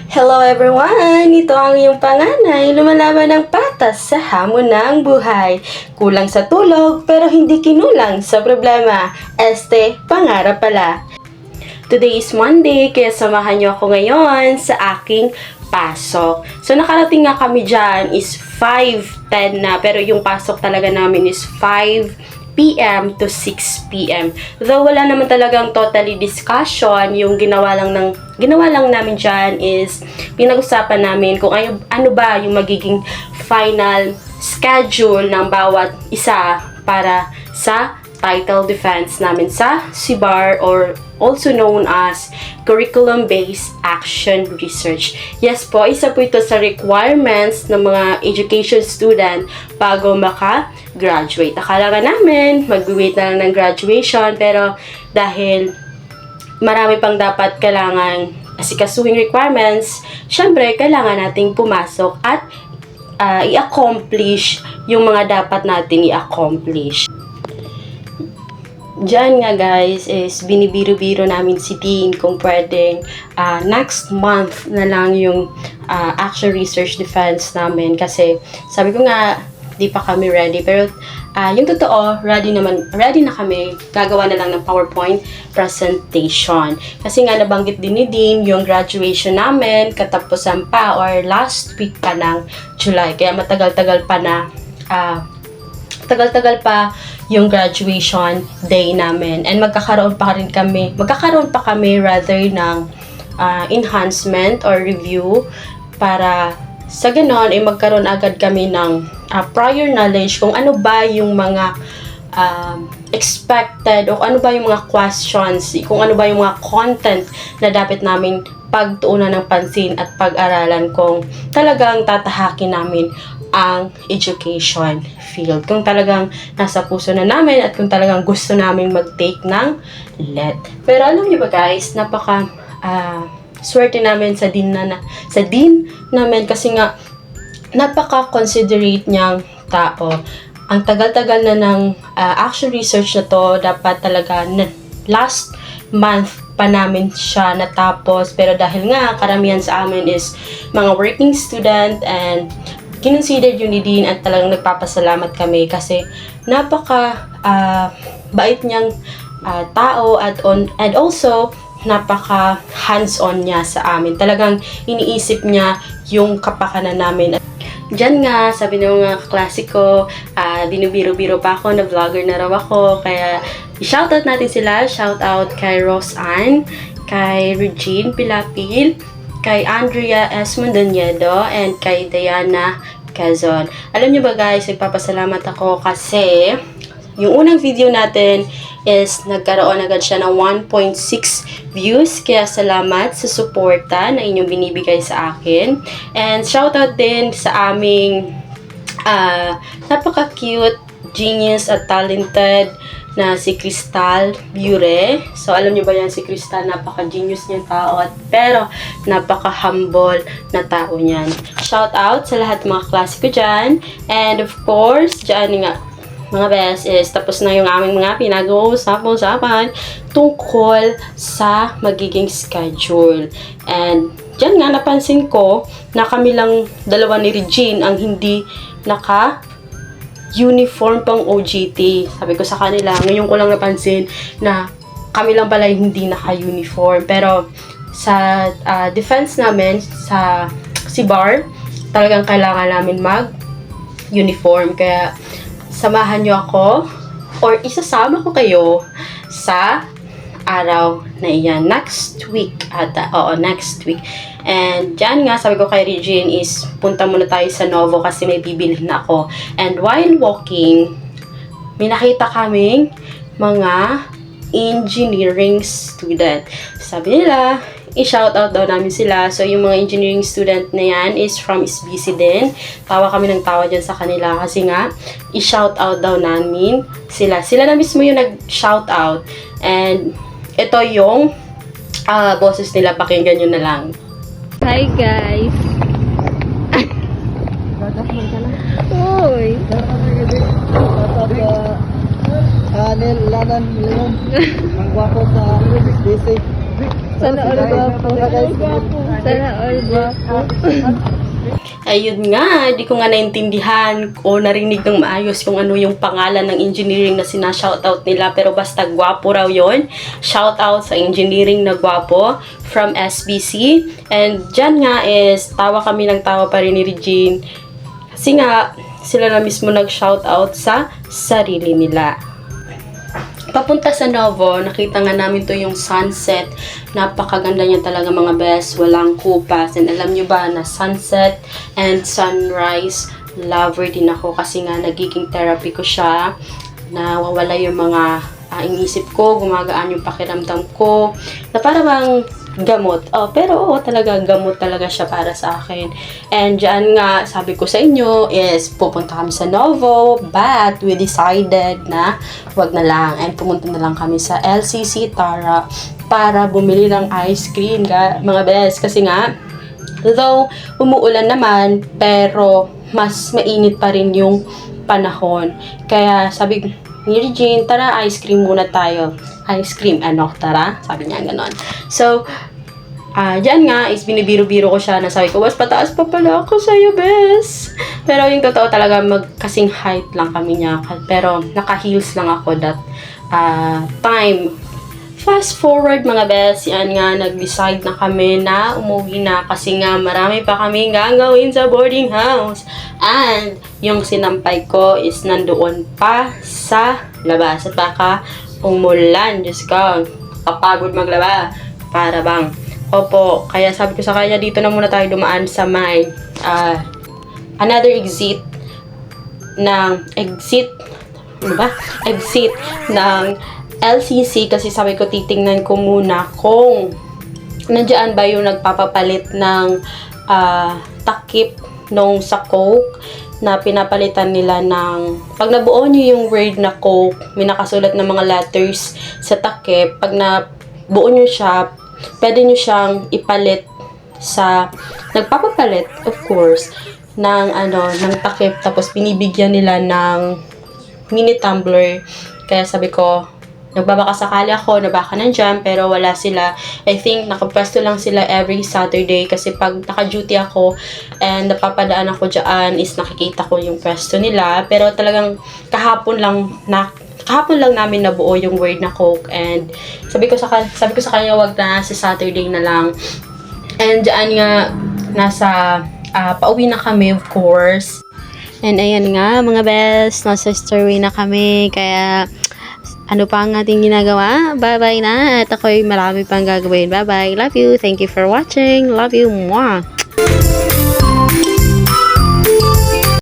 Hello everyone! Ito ang iyong panganay, lumalaban ng patas sa hamon ng buhay. Kulang sa tulog pero hindi kinulang sa problema. Pangarap pala. Today is Monday, kaya samahan niyo ako ngayon sa aking pasok. So nakarating nga kami dyan is 5:10 na, pero yung pasok talaga namin is 5 p.m. to 6 p.m. Though wala naman talagang totally discussion, yung ginawa lang namin dyan is pinag-usapan namin kung ano ba yung magiging final schedule ng bawat isa para sa title defense namin sa CBAR, or also known as Curriculum-Based Action Research. Yes po, isa po ito sa requirements ng mga education student bago maka-graduate. Akala nga namin, mag-wait na lang ng graduation, pero dahil marami pang dapat kailangan asikasuhing requirements, syempre, kailangan nating pumasok at i-accomplish yung mga dapat nating i-accomplish. Diyan nga guys is binibiro-biro namin si Dean kung pwedeng next month na lang yung action research defense namin, kasi sabi ko nga di pa kami ready, pero yung totoo ready na kami. Gagawa na lang ng PowerPoint presentation kasi nga nabanggit din ni Dean yung graduation namin katapusan pa or last week pa ng July, kaya matagal-tagal pa yung graduation day namin, and magkakaroon pa kami rather ng enhancement or review para sa ganon ay magkaroon agad kami ng prior knowledge kung ano ba yung mga expected o ano ba yung mga questions, kung ano ba yung mga content na dapat namin pagtuunan ng pansin at pag-aralan kung talagang tatahakin namin ang education field, kung talagang nasa puso na namin at kung talagang gusto namin mag-take ng LET. Pero alam niyo ba guys, napaka swerte namin sa dean namin, kasi nga napaka-considerate niyang tao. Ang tagal-tagal na ng action research na to, dapat talaga last month pa namin siya natapos, pero dahil nga karamihan sa amin is mga working student, and kinonsider yun ni Dean at talagang nagpapasalamat kami kasi napaka bait niyang tao and also napaka hands-on niya sa amin. Talagang iniisip niya yung kapakanan namin. Diyan nga, sabi ng mga klasiko, binubiro-biro pa ako na vlogger na raw ako, kaya i-shoutout natin sila. Shoutout kay Rose Ann, kay Regine Pilapil, kay Andrea S. Mondoñedo, and kay Diana Quezon. Alam niyo ba guys, nagpapasalamat ako kasi yung unang video natin is nagkaroon agad siya ng 1.6 views. Kaya salamat sa suporta na inyong binibigay sa akin. And shoutout din sa aming napaka-cute, genius at talented na si Crystal Bure. So, alam niyo ba yan, si Crystal, napaka-genius niyang tao, pero napaka-humble na tao niyan. Shout out sa lahat mga klase ko dyan. And of course, dyan nga, mga best, is tapos na yung aming mga pinag-uusapan tungkol sa magiging schedule. And dyan nga, napansin ko na kami lang dalawa ni Regine ang hindi uniform pang OJT. Sabi ko sa kanila, ngayon ko lang napansin na kami lang pala yung hindi naka-uniform. Pero sa defense namin, sa CBAR, talagang kailangan namin mag-uniform. Kaya samahan nyo ako or isasama ko kayo sa araw na iyan. Next week ata. Oo, next week. And dyan nga, sabi ko kay Regine is punta muna tayo sa Novo kasi may bibilhin na ako. And while walking, may nakita kaming mga engineering student. Sabi nila, i-shoutout daw namin sila. So, yung mga engineering student na yan is from SBC din. Tawa kami ng tawa dyan sa kanila kasi nga, i-shoutout daw namin sila. Sila na mismo yung nag-shoutout. And ito yung boses nila, pakinggan nyo na lang. Hi guys! Uy! Lanan yun. Ang gwapo sa DC. Sana all gwapo. Sana all gwapo. Ayun nga, di ko nga naintindihan o narinig ng maayos kung ano yung pangalan ng engineering na sinashoutout nila. Pero basta gwapo raw yun. Shoutout sa engineering na gwapo from SBC. And dyan nga is, tawa kami ng tawa pa rin ni Regine. Kasi nga, sila na mismo nag-shoutout sa sarili nila. Papunta sa Novo, nakita nga namin to yung sunset. Napakaganda niya talaga mga best. Walang kupas. And alam nyo ba na sunset and sunrise, lover din ako kasi nga nagiging therapy ko siya. Nawawala yung mga inisip ko, gumagaan yung pakiramdam ko. Na para bang gamot. Pero talaga gamot talaga siya para sa akin. And dyan nga, sabi ko sa inyo is pupunta kami sa Novo, but we decided na wag na lang. And pumunta na lang kami sa LCC Tara para bumili ng ice cream, mga best. Kasi nga, though umuulan naman, pero mas mainit pa rin yung panahon. Kaya sabi ni Regine, tara ice cream muna tayo. Ice cream, tara? Sabi niya ganon. So, dyan nga is binibiro-biro ko siya na sabi ko, mas pataas pa pala ako sa'yo, bes. Pero yung totoo talaga, magkasing height lang kami niya. Pero naka-heels lang ako that time. Fast forward mga bes, yan nga, nag-decide na kami na umuwi na kasi nga marami pa kami gagawin sa boarding house. And yung sinampay ko is nandoon pa sa labas. At baka umulan, Diyos ko, kapagod maglaba. Para bang, opo, kaya sabi ko sa kanya, dito na muna tayo dumaan sa may another exit ng LCC kasi sabi ko titingnan ko muna kung nandiyan ba yung nagpapapalit ng takip nung sa Coke na pinapalitan nila ng pag nabuo nyo yung word na Coke, may nakasulat na mga letters sa takip, pag nabuo nyo siya, pwede nyo siyang ipalit sa nagpapapalit of course ng ng takip, tapos binibigyan nila ng mini tumbler. Kaya sabi ko, nagbabaka sakali ako na baka nandyan, pero wala sila. I think nakapwesto lang sila every Saturday kasi pag naka-duty ako and napapadaan ako dyan is nakikita ko yung pwesto nila. Pero talagang kahapon lang namin nabuo yung word na Coke, and sabi ko sa kanya wag na, si Saturday na lang. And dyan nga nasa pauwi na kami of course. And ayan nga mga best, nasa story na kami, kaya ano pa ang ating ginagawa? Bye-bye na. At ako'y marami pang gagawin. Bye-bye. Love you. Thank you for watching. Love you. Mwah.